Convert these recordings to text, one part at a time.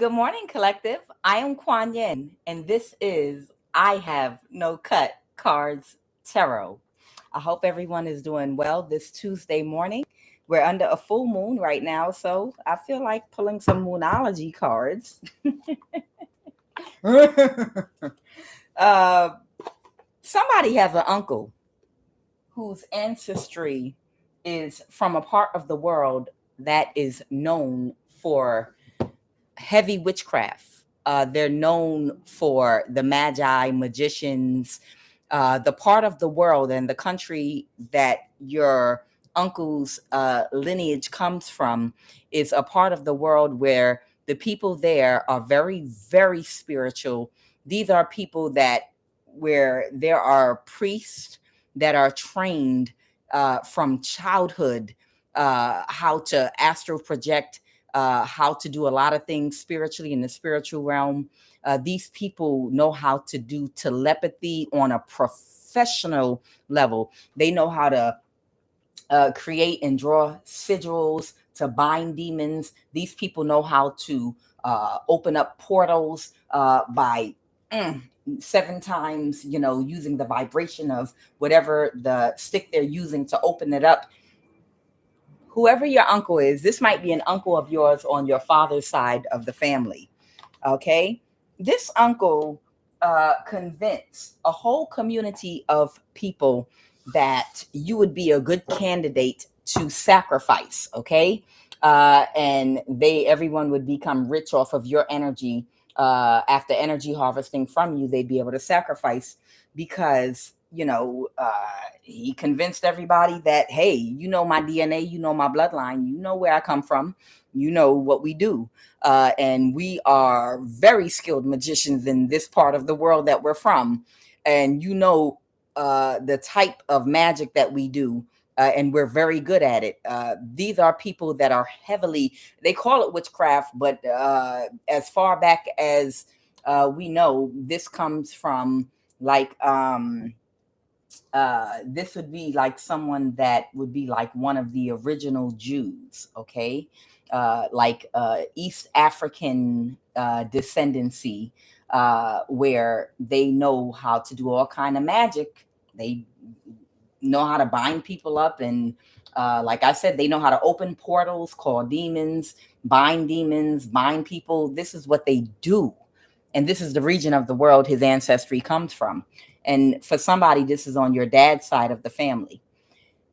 Good morning, collective. I am Quan Yin, and this is I Have No Cut Cards Tarot. I hope everyone is doing well this Tuesday morning. We're under a full moon right now, so I feel like pulling some moonology cards. uh, Somebody has an uncle whose ancestry is from a part of the world that is known for heavy witchcraft. They're known for the magi, magicians, the part of the world and the country that your uncle's lineage comes from is a part of the world where the people there are very, very spiritual. These are people that where there are priests that are trained from childhood how to astral project, how to do a lot of things spiritually in the spiritual realm. These people know how to do telepathy on a professional level. They know how to create and draw sigils to bind demons. These people know how to open up portals by 7 times, using the vibration of whatever the stick they're using to open it up. Whoever your uncle is, this might be an uncle of yours on your father's side of the family. Okay. This uncle convinced a whole community of people that you would be a good candidate to sacrifice. Okay. And everyone would become rich off of your energy. After energy harvesting from you, they'd be able to sacrifice because he convinced everybody that, hey, you know my DNA, you know my bloodline, you know where I come from, you know what we do. And we are very skilled magicians in this part of the world that we're from. And the type of magic that we do. And we're very good at it. These are people that are heavily, they call it witchcraft, but as far back as we know, this comes from like, this would be like someone that would be like one of the original Jews, okay? Like East African descendancy, where they know how to do all kind of magic. They know how to bind people up, and like I said, they know how to open portals, call demons, bind people. This is what they do, and this is the region of the world his ancestry comes from. And for somebody, this is on your dad's side of the family.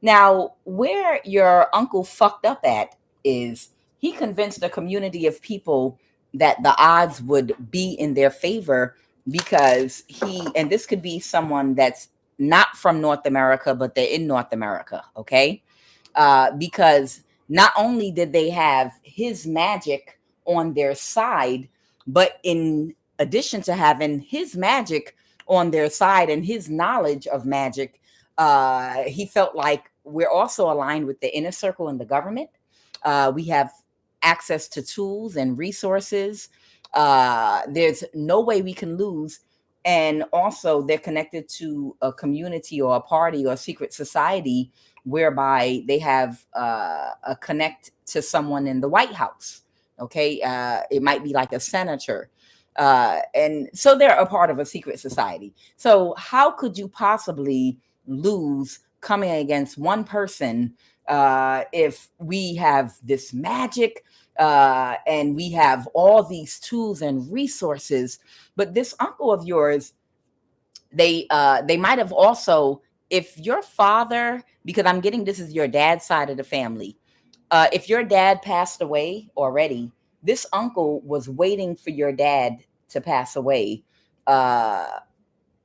Now, where your uncle fucked up at is he convinced a community of people that the odds would be in their favor because and this could be someone that's not from North America, but they're in North America, okay? Because not only did they have his magic on their side, but in addition to having his magic on their side and his knowledge of magic, he felt like we're also aligned with the inner circle in the government. We have access to tools and resources. There's no way we can lose. And also, they're connected to a community or a party or a secret society whereby they have a connect to someone in the White House. Okay. It might be like a senator. And so they're a part of a secret society. So how could you possibly lose coming against one person if we have this magic and we have all these tools and resources? But this uncle of yours, they might have also, if your father, because I'm getting this is your dad's side of the family, if your dad passed away already, this uncle was waiting for your dad to pass away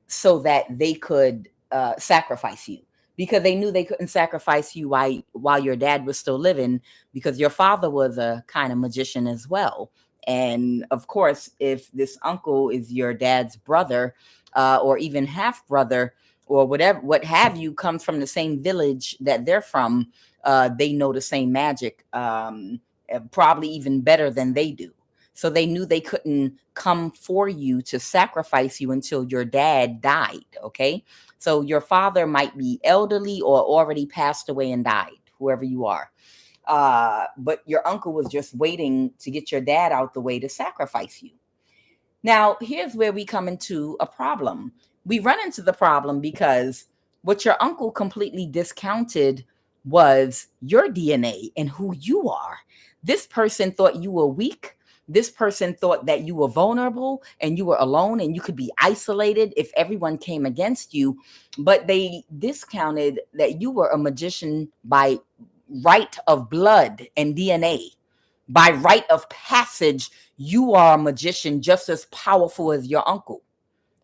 so that they could sacrifice you, because they knew they couldn't sacrifice you while your dad was still living, because your father was a kind of magician as well. And of course, if this uncle is your dad's brother or even half brother or whatever, what have you, comes from the same village that they're from, they know the same magic, probably even better than they do. So they knew they couldn't come for you to sacrifice you until your dad died, okay? So your father might be elderly or already passed away and died, whoever you are. But your uncle was just waiting to get your dad out the way to sacrifice you. Now, here's where we come into a problem. We run into the problem because what your uncle completely discounted was your DNA and who you are. This person thought you were weak. This person thought that you were vulnerable and you were alone and you could be isolated if everyone came against you. But they discounted that you were a magician by right of blood and DNA. By right of passage, you are a magician just as powerful as your uncle.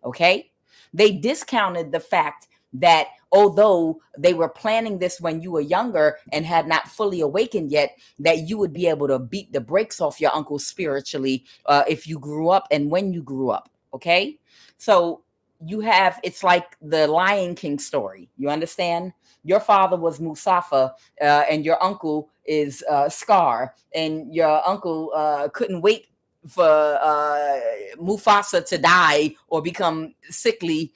Okay. They discounted the fact that although they were planning this when you were younger and had not fully awakened yet, that you would be able to beat the brakes off your uncle spiritually if you grew up and when you grew up. Okay. So you have, it's like the Lion King story. You understand? Your father was Musafa, and your uncle is Scar, and your uncle couldn't wait for Mufasa to die or become sickly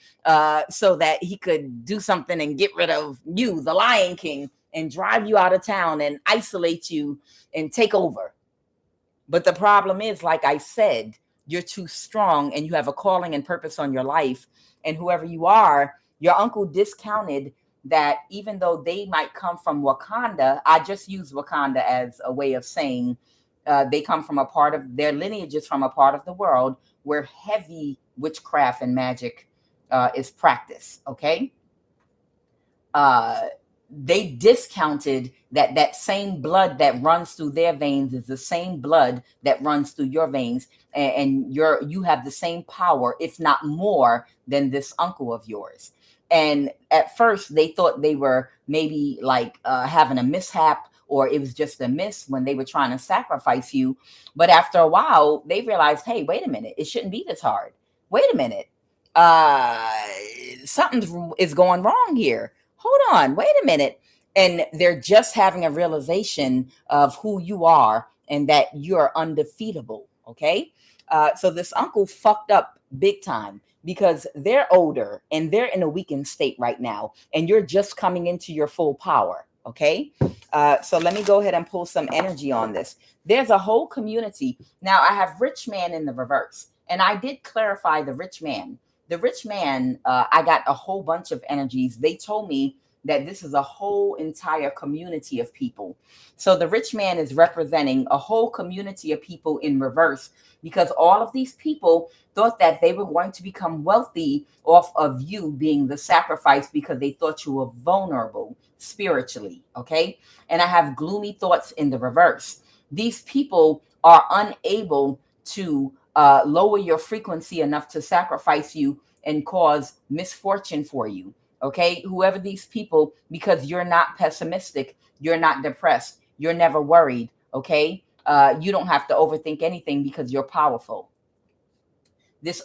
so that he could do something and get rid of you, the Lion King, and drive you out of town and isolate you and take over. But the problem is, like I said, you're too strong and you have a calling and purpose on your life. And whoever you are, your uncle discounted that even though they might come from Wakanda, I just use Wakanda as a way of saying they come from a part of their lineage is from a part of the world where heavy witchcraft and magic is practiced. Okay. They discounted that same blood that runs through their veins is the same blood that runs through your veins, and you have the same power, if not more, than this uncle of yours. And at first, they thought they were maybe like having a mishap, or it was just a miss when they were trying to sacrifice you. But after a while, they realized, hey, wait a minute, it shouldn't be this hard. Wait a minute, something is going wrong here. Hold on, wait a minute. And they're just having a realization of who you are and that you're undefeatable. Okay. So this uncle fucked up big time because they're older and they're in a weakened state right now. And you're just coming into your full power. Okay. So let me go ahead and pull some energy on this. There's a whole community. Now I have rich man in the reverse. And I did clarify the rich man. The rich man, I got a whole bunch of energies. They told me that this is a whole entire community of people. So the rich man is representing a whole community of people in reverse, because all of these people thought that they were going to become wealthy off of you being the sacrifice because they thought you were vulnerable spiritually. Okay. And I have gloomy thoughts in the reverse. These people are unable to lower your frequency enough to sacrifice you and cause misfortune for you. Okay, whoever these people, because you're not pessimistic, you're not depressed, you're never worried. Okay, you don't have to overthink anything because you're powerful. This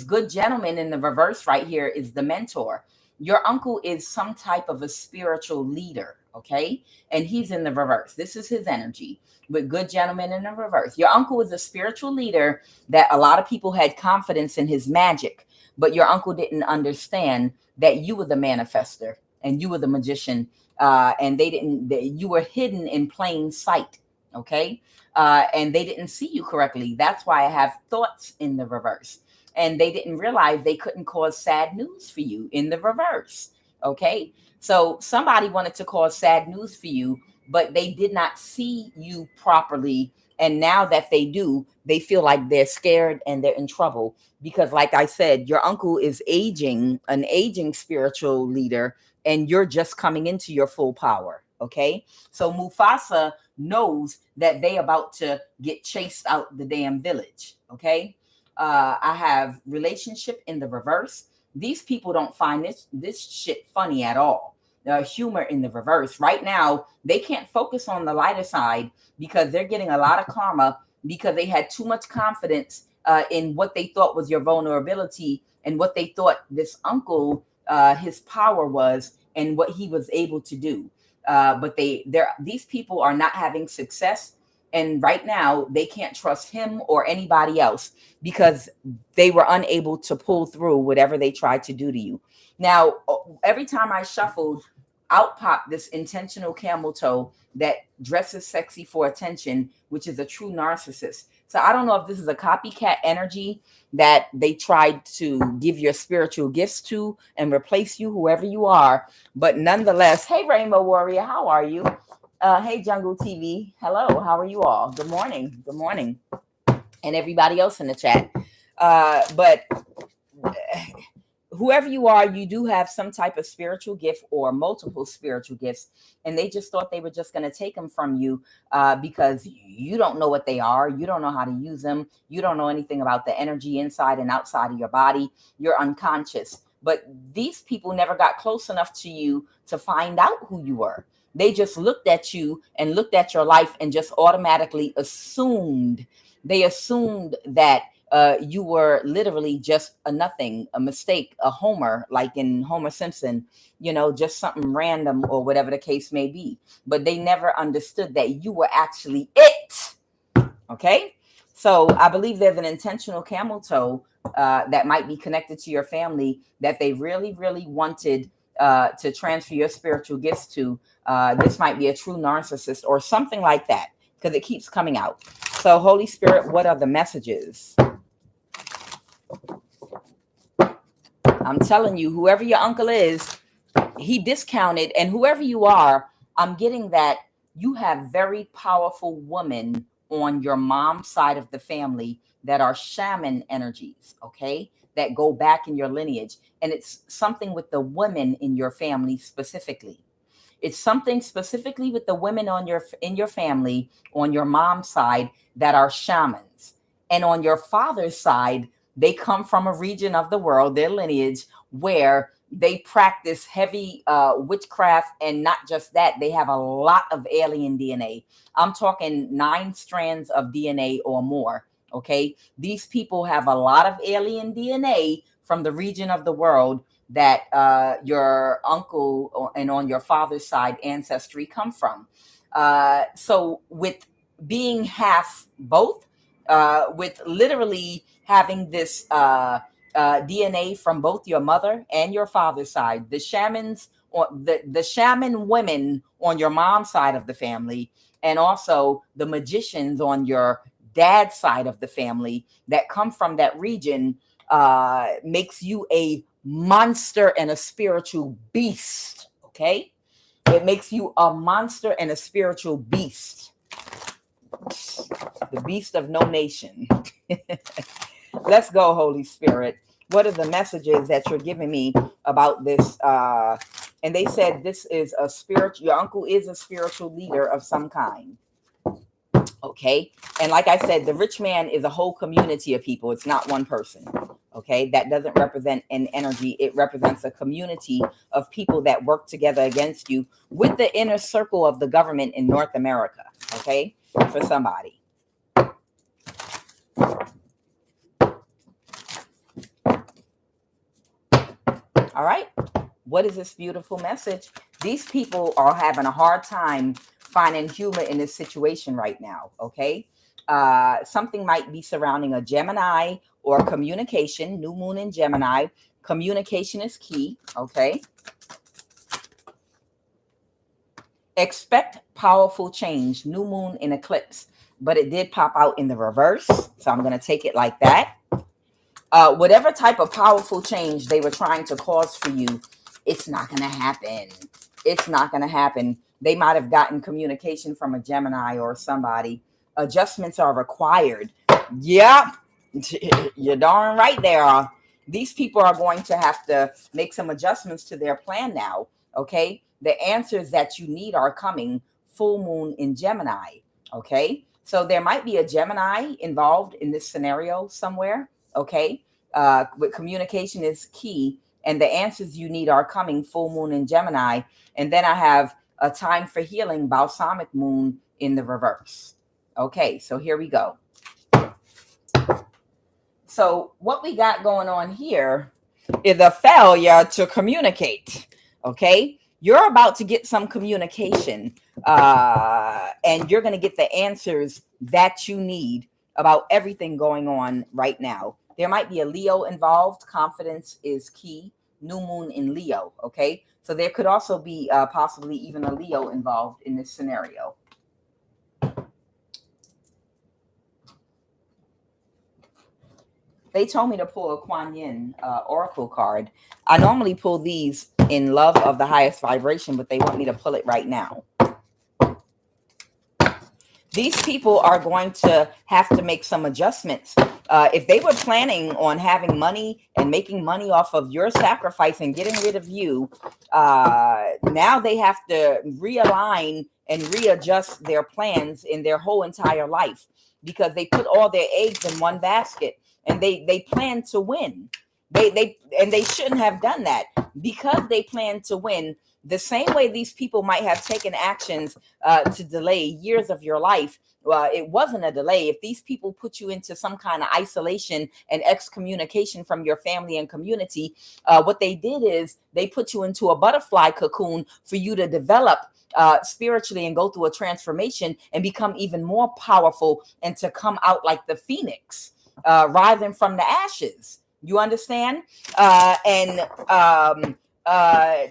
good gentleman in the reverse right here is the mentor. Your uncle is some type of a spiritual leader. Okay, and he's in the reverse. This is his energy. With good gentleman in the reverse, your uncle is a spiritual leader that a lot of people had confidence in his magic, but your uncle didn't understand that you were the manifester and you were the magician, and you were hidden in plain sight. Okay, and they didn't see you correctly. That's why I have thoughts in the reverse, and they didn't realize they couldn't cause sad news for you in the reverse. Okay, so somebody wanted to cause sad news for you, but they did not see you properly. And now that they do, they feel like they're scared and they're in trouble because, like I said, your uncle is an aging spiritual leader, and you're just coming into your full power. Okay. So Mufasa knows that they about to get chased out the damn village. Okay. I have relationship in the reverse. These people don't find this shit funny at all. Humor in the reverse. Right now, they can't focus on the lighter side because they're getting a lot of karma because they had too much confidence in what they thought was your vulnerability and what they thought this uncle, his power was and what he was able to do. But these people are not having success. And right now, they can't trust him or anybody else because they were unable to pull through whatever they tried to do to you. Now, every time I shuffled, out pop this intentional camel toe that dresses sexy for attention, which is a true narcissist. So I don't know if this is a copycat energy that they tried to give your spiritual gifts to and replace you, whoever you are. But nonetheless, hey, Rainbow Warrior, how are you? Hey, Jungle TV, hello, how are you all? Good morning. Good morning. And everybody else in the chat. But whoever you are, you do have some type of spiritual gift or multiple spiritual gifts, and they just thought they were just going to take them from you because you don't know what they are. You don't know how to use them. You don't know anything about the energy inside and outside of your body. You're unconscious. But these people never got close enough to you to find out who you were. They just looked at you and looked at your life and just automatically assumed. They assumed that you were literally just a nothing, a mistake, a Homer, like in Homer Simpson, just something random or whatever the case may be. But they never understood that you were actually it. Okay. So I believe there's an intentional camel toe that might be connected to your family that they really, really wanted to transfer your spiritual gifts to. This might be a true narcissist or something like that, because it keeps coming out. So Holy Spirit, what are the messages? I'm telling you, whoever your uncle is, he discounted, and whoever you are, I'm getting that you have very powerful women on your mom's side of the family that are shaman energies, okay, that go back in your lineage. And it's something with the women in your family specifically. It's something specifically with the women in your family on your mom's side that are shamans. And on your father's side, they come from a region of the world, their lineage, where they practice heavy witchcraft. And not just that, they have a lot of alien DNA. I'm talking 9 strands of DNA or more. Okay. These people have a lot of alien DNA from the region of the world that your uncle and on your father's side ancestry come from. So with being half both, with literally having this DNA from both your mother and your father's side, the shamans or the shaman women on your mom's side of the family, and also the magicians on your dad's side of the family that come from that region, makes you a monster and a spiritual beast. Okay, it makes you a monster and a spiritual beast, the beast of no nation. Let's go, Holy Spirit. What are the messages that you're giving me about this? And they said this is a spiritual, your uncle is a spiritual leader of some kind. Okay. And like I said, the rich man is a whole community of people. It's not one person. Okay. That doesn't represent an energy. It represents a community of people that work together against you with the inner circle of the government in North America. Okay. For somebody. All right. What is this beautiful message? These people are having a hard time finding humor in this situation right now. Okay. Something might be surrounding a Gemini or communication. New moon in Gemini. Communication is key. Okay. Expect powerful change. New moon in eclipse. But it did pop out in the reverse. So I'm going to take it like that. Whatever type of powerful change they were trying to cause for you, it's not going to happen. It's not going to happen. They might have gotten communication from a Gemini or somebody. Adjustments are required. Yep. You're darn right they are. These people are going to have to make some adjustments to their plan now. Okay. The answers that you need are coming. Full moon in Gemini. Okay. So there might be a Gemini involved in this scenario somewhere. Okay. But communication is key. And the answers you need are coming. Full moon in Gemini. And then I have a time for healing, balsamic moon in the reverse. Okay, so here we go. So what we got going on here is a failure to communicate. Okay, you're about to get some communication, and you're going to get the answers that you need about everything going on right now. There might be a Leo involved. Confidence is key. New moon in Leo. Okay, So there could also be possibly even a Leo involved in this scenario. They told me to pull a QUAN oracle card. I normally pull these in love of the highest vibration, but they want me to pull it right now. These people are going to have to make some adjustments. If they were planning on having money and making money off of your sacrifice and getting rid of you, now they have to realign and readjust their plans in their whole entire life, because they put all their eggs in one basket and they plan to win. They shouldn't have done that, because they plan to win. The same way these people might have taken actions to delay years of your life. It wasn't a delay. If these people put you into some kind of isolation and excommunication from your family and community, what they did is they put you into a butterfly cocoon for you to develop spiritually and go through a transformation and become even more powerful, and to come out like the phoenix, rising from the ashes. You understand?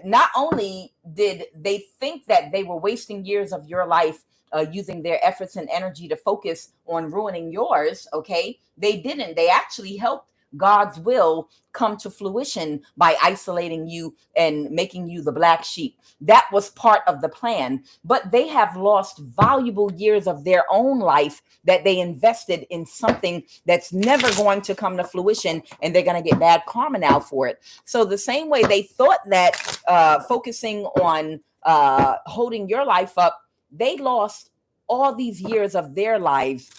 Not only did they think that they were wasting years of your life using their efforts and energy to focus on ruining yours, okay? They didn't. They actually helped God's will come to fruition by isolating you and making you the black sheep. That was part of the plan. But they have lost valuable years of their own life that they invested in something that's never going to come to fruition, and they're going to get bad karma now for it. So the same way they thought that focusing on holding your life up, they lost all these years of their lives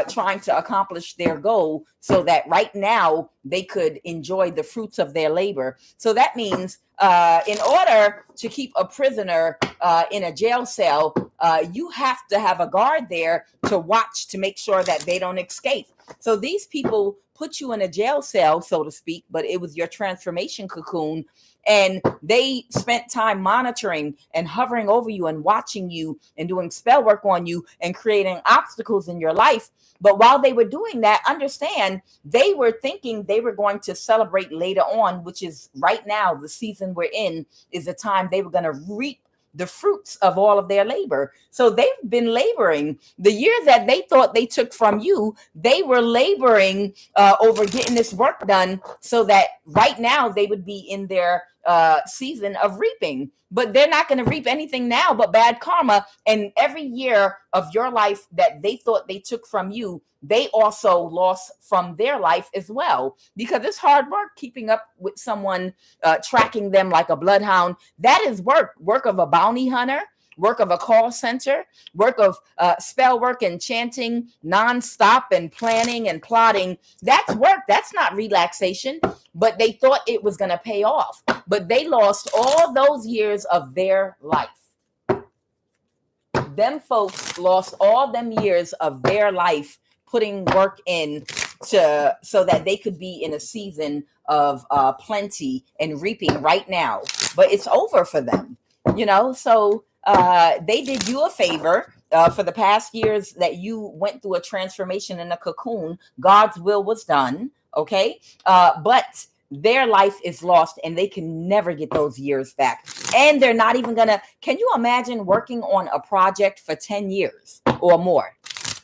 trying to accomplish their goal, so that right now they could enjoy the fruits of their labor. So that means in order to keep a prisoner in a jail cell, you have to have a guard there to watch to make sure that they don't escape. So these people put you in a jail cell, so to speak, but it was your transformation cocoon. And they spent time monitoring and hovering over you and watching you and doing spell work on you and creating obstacles in your life. But while they were doing that, understand, they were thinking they were going to celebrate later on, which is right now, the season we're in, is the time they were going to reap the fruits of all of their labor. So they've been laboring. The years that they thought they took from you, they were laboring over getting this work done, so that right now they would be in their season of reaping. But they're not going to reap anything now but bad karma. And every year of your life that they thought they took from you, they also lost from their life as well, because it's hard work keeping up with someone, tracking them like a bloodhound. That is work of a bounty hunter, work of a call center, work of spell work and chanting nonstop and planning and plotting. That's work. That's not relaxation. But they thought it was going to pay off. But they lost all those years of their life. Them folks lost all them years of their life putting work in so that they could be in a season of plenty and reaping right now. But it's over for them, so they did you a favor. For the past years that you went through a transformation in a cocoon, God's will was done, okay? But their life is lost, and they can never get those years back. And they're not even gonna, can you imagine working on a project for 10 years or more?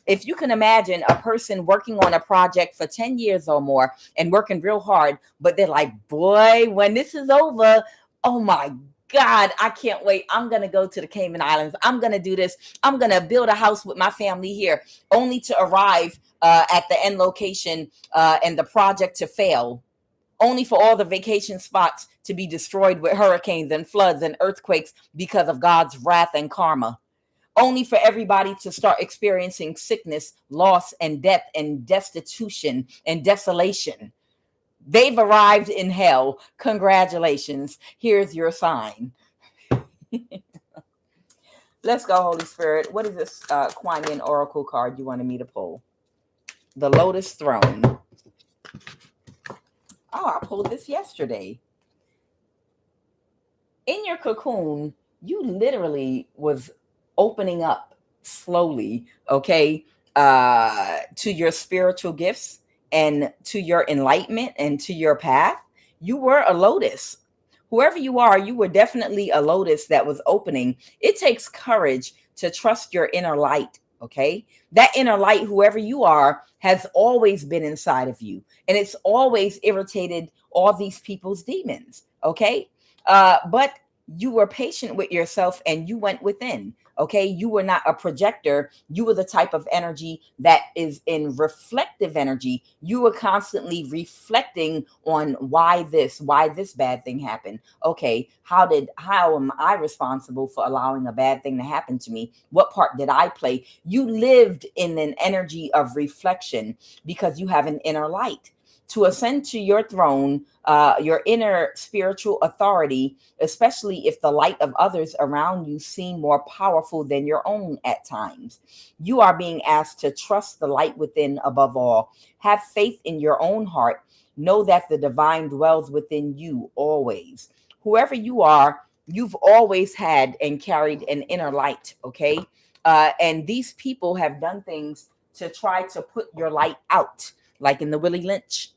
If you can imagine a person working on a project for 10 years or more and working real hard, but they're like, boy, when this is over, oh my God, I can't wait. I'm going to go to the Cayman Islands. I'm going to do this. I'm going to build a house with my family here, only to arrive at the end location and the project to fail, only for all the vacation spots to be destroyed with hurricanes and floods and earthquakes because of God's wrath and karma. Only for everybody to start experiencing sickness, loss, and death, and destitution and desolation. They've arrived in hell. Congratulations. Here's your sign. Let's go, Holy Spirit. What is this QUAN oracle card you wanted me to pull? The Lotus Throne. Oh, I pulled this yesterday. In your cocoon, you literally was opening up slowly, okay, to your spiritual gifts and to your enlightenment and to your path. You were a lotus whoever you are, you were definitely a lotus that was opening. It takes courage to trust your inner light. Okay. That inner light, whoever you are, has always been inside of you. And it's always irritated all these people's demons. Okay. But you were patient with yourself and you went within. Okay. You were not a projector. You were the type of energy that is in reflective energy. You were constantly reflecting on why this bad thing happened. Okay. How am I responsible for allowing a bad thing to happen to me? What part did I play? You lived in an energy of reflection because you have an inner light. To ascend to your throne, your inner spiritual authority, especially if the light of others around you seem more powerful than your own at times. You are being asked to trust the light within above all. Have faith in your own heart. Know that the divine dwells within you always. Whoever you are, you've always had and carried an inner light, okay? And these people have done things to try to put your light out, like in the Willie Lynch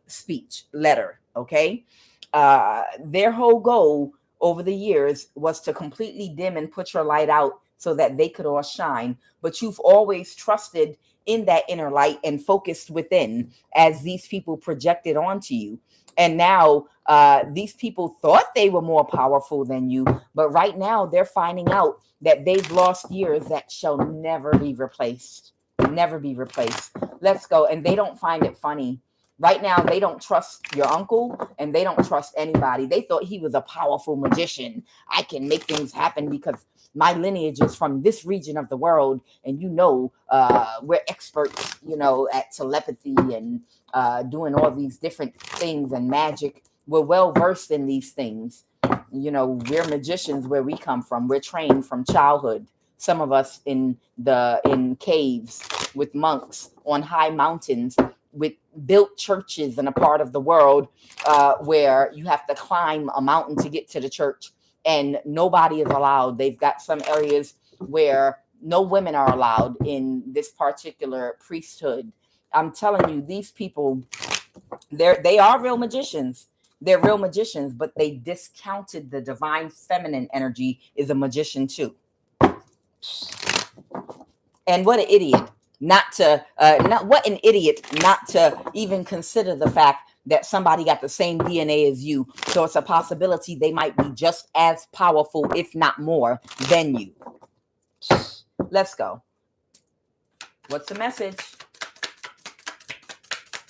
speech letter, okay? Their whole goal over the years was to completely dim and put your light out so that they could all shine. But you've always trusted in that inner light and focused within as these people projected onto you. And now these people thought they were more powerful than you, but right now they're finding out that they've lost years that shall never be replaced. Never be replaced. Let's go. And they don't find it funny. Right now, they don't trust your uncle and they don't trust anybody. They thought he was a powerful magician. I can make things happen because my lineage is from this region of the world. And, we're experts, at telepathy and doing all these different things and magic. We're well versed in these things. We're magicians where we come from. We're trained from childhood. Some of us in caves with monks on high mountains with built churches in a part of the world where you have to climb a mountain to get to the church and nobody is allowed. They've got some areas where no women are allowed in this particular priesthood. I'm telling you, these people, they are real magicians. They're real magicians, but they discounted the divine feminine energy is a magician too. And what an idiot not to even consider the fact that somebody got the same DNA as you. So it's a possibility they might be just as powerful, if not more, than you. Let's go. What's the message?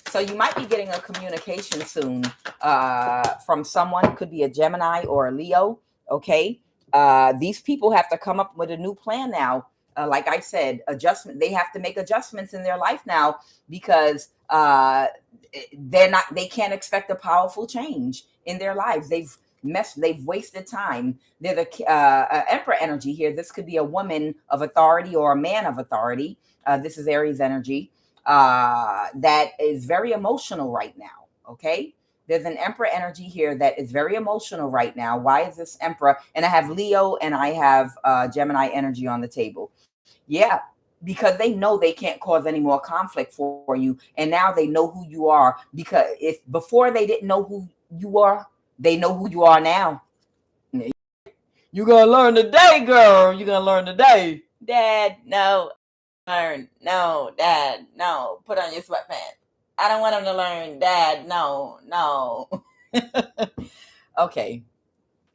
So you might be getting a communication soon from someone. Could be a Gemini or a Leo. Okay. These people have to come up with a new plan now. Like I said, they have to make adjustments in their life now because they can't expect a powerful change in their lives. They've wasted time. They're the Emperor energy here. This could be a woman of authority or a man of authority. This is Aries energy that is very emotional right now. Okay. There's an Emperor energy here that is very emotional right now. Why is this Emperor? And I have Leo and I have Gemini energy on the table. Yeah, because they know they can't cause any more conflict for you. And now they know who you are. Because if before they didn't know who you are, they know who you are now. You're going to learn today, girl. You're going to learn today. Dad, no. Learn. No, Dad, no. Put on your sweatpants. I don't want him to learn. Dad, no. Okay.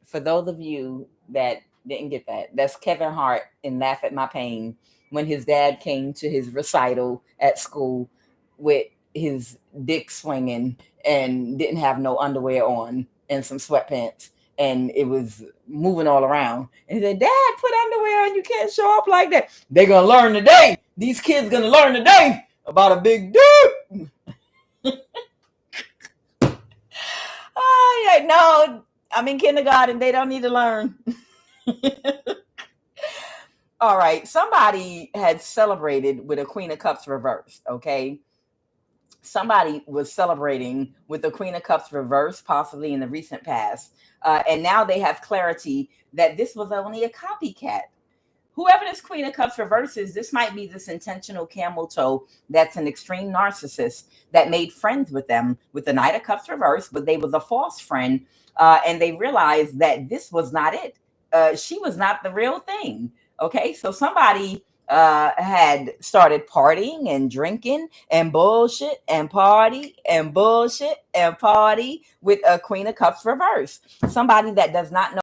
For those of you that didn't get that, that's Kevin Hart in Laugh at My Pain when his dad came to his recital at school with his dick swinging and didn't have no underwear on and some sweatpants. And it was moving all around. And he said, Dad, put underwear on. You can't show up like that. They're going to learn today. These kids going to learn today about a big dick. Oh, yeah, no, I'm in kindergarten. They don't need to learn. All right. Somebody had celebrated with a Queen of Cups reversed. Okay. Somebody was celebrating with the Queen of Cups reversed, possibly in the recent past. And now they have clarity that this was only a copycat. whoever this Queen of Cups reverse is, this might be this intentional camel toe that's an extreme narcissist that made friends with them with the Knight of Cups reverse, but they was a false friend, and they realized that this was not it. She was not the real thing. Okay, so somebody had started partying and drinking and bullshit and party and bullshit and party with a Queen of Cups reverse. Somebody that does not know